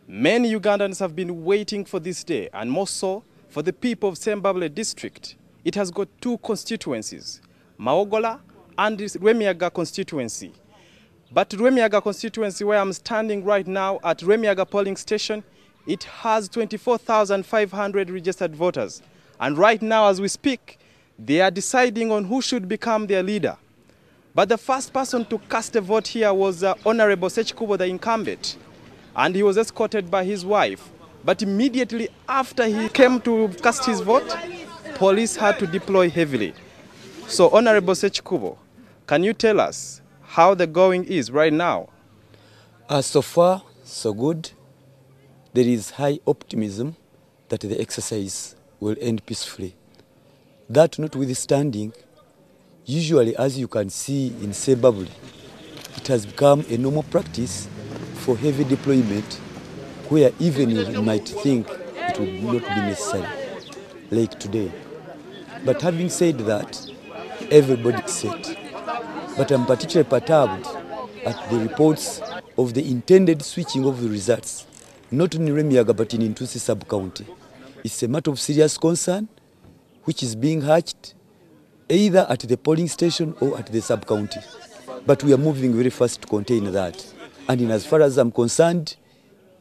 Many Ugandans have been waiting for this day, and more so for the people of Sembabule district. It has got two constituencies, Maogola and Lwemiyaga constituency. But Lwemiyaga constituency, where I'm standing right now at Lwemiyaga polling station, it has 24,500 registered voters. And right now, as we speak, they are deciding on who should become their leader. But the first person to cast a vote here was Honorable Sekikuubo, the incumbent. And he was escorted by his wife. But immediately after he came to cast his vote, police had to deploy heavily. So, Honorable Sekikuubo, can you tell us how the going is right now? So far, so good. There is high optimism that the exercise will end peacefully. That notwithstanding, usually, as you can see in Sembabule, it has become a normal practice for heavy deployment where even you might think it would not be necessary, like today. But having said that, everybody's set. But I'm particularly perturbed at the reports of the intended switching of the results, not in Lwemiyaga but in Ntusi sub-county. It's a matter of serious concern which is being hatched either at the polling station or at the sub-county. But we are moving very fast to contain that. And in as far as I'm concerned,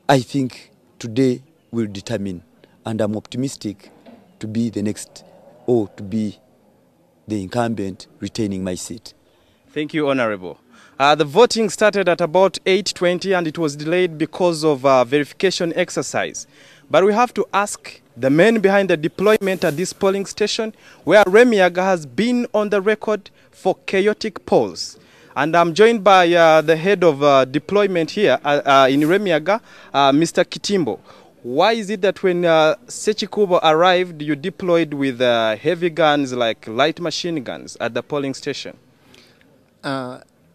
I think today will determine, and I'm optimistic to be the next, or to be the incumbent retaining my seat. Thank you, Honorable. The voting started at about 8:20 and it was delayed because of verification exercise. But we have to ask the men behind the deployment at this polling station, where Lwemiyaga has been on the record for chaotic polls. And I'm joined by the head of deployment here in Lwemiyaga, Mr. Kitimbo. Why is it that when Sekikuubo arrived, you deployed with heavy guns like light machine guns at the polling station?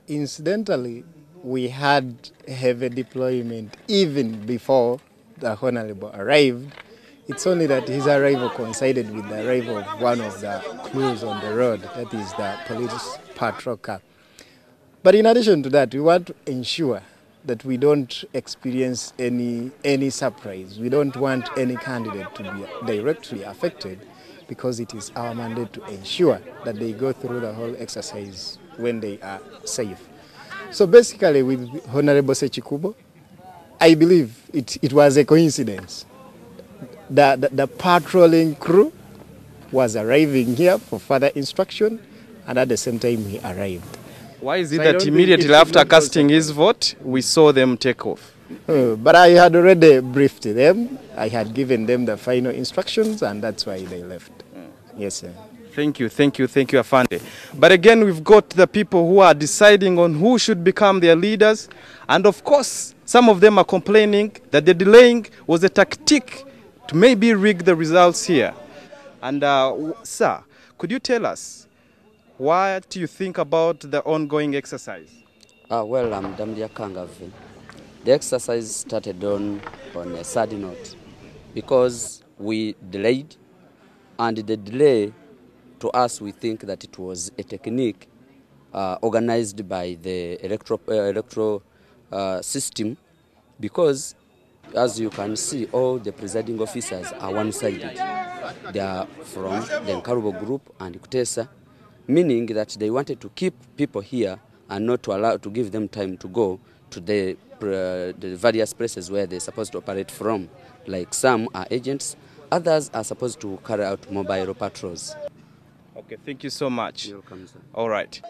Incidentally, we had heavy deployment even before the Honorable arrived. It's only that his arrival coincided with the arrival of one of the crews on the road, that is the police patrol car. But in addition to that, we want to ensure that we don't experience any surprise. We don't want any candidate to be directly affected, because it is our mandate to ensure that they go through the whole exercise when they are safe. So basically with Honorable Sekikuubo, I believe it was a coincidence. The patrolling crew was arriving here for further instruction, and at the same time he arrived. Why is it that immediately after casting his vote, we saw them take off? But I had already briefed them. I had given them the final instructions, and that's why they left. Yes, sir. Thank you, Afande. But again, we've got the people who are deciding on who should become their leaders. And of course, some of them are complaining that the delaying was a tactic to maybe rig the results here. And sir, could you tell us, what do you think about the ongoing exercise? Well, I'm Damdia Kangavi. The exercise started on a sad note because we delayed, and the delay, to us, we think that it was a technique organized by the electoral system, because, as you can see, all the presiding officers are one-sided. They are from the Sekikuubo group and Kutesa, meaning that they wanted to keep people here and not to give them time to go to the various places where they're supposed to operate from. Like some are agents, others are supposed to carry out mobile patrols. Okay, thank you so much. You're welcome, sir. All right.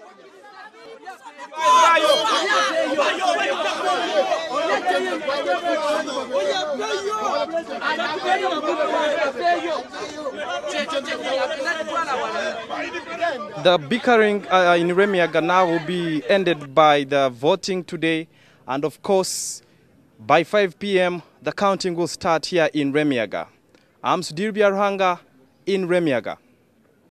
The bickering in Lwemiyaga now will be ended by the voting today, and of course, by 5 p.m. the counting will start here in Lwemiyaga. I'm Sudirbi Arhanga in Lwemiyaga.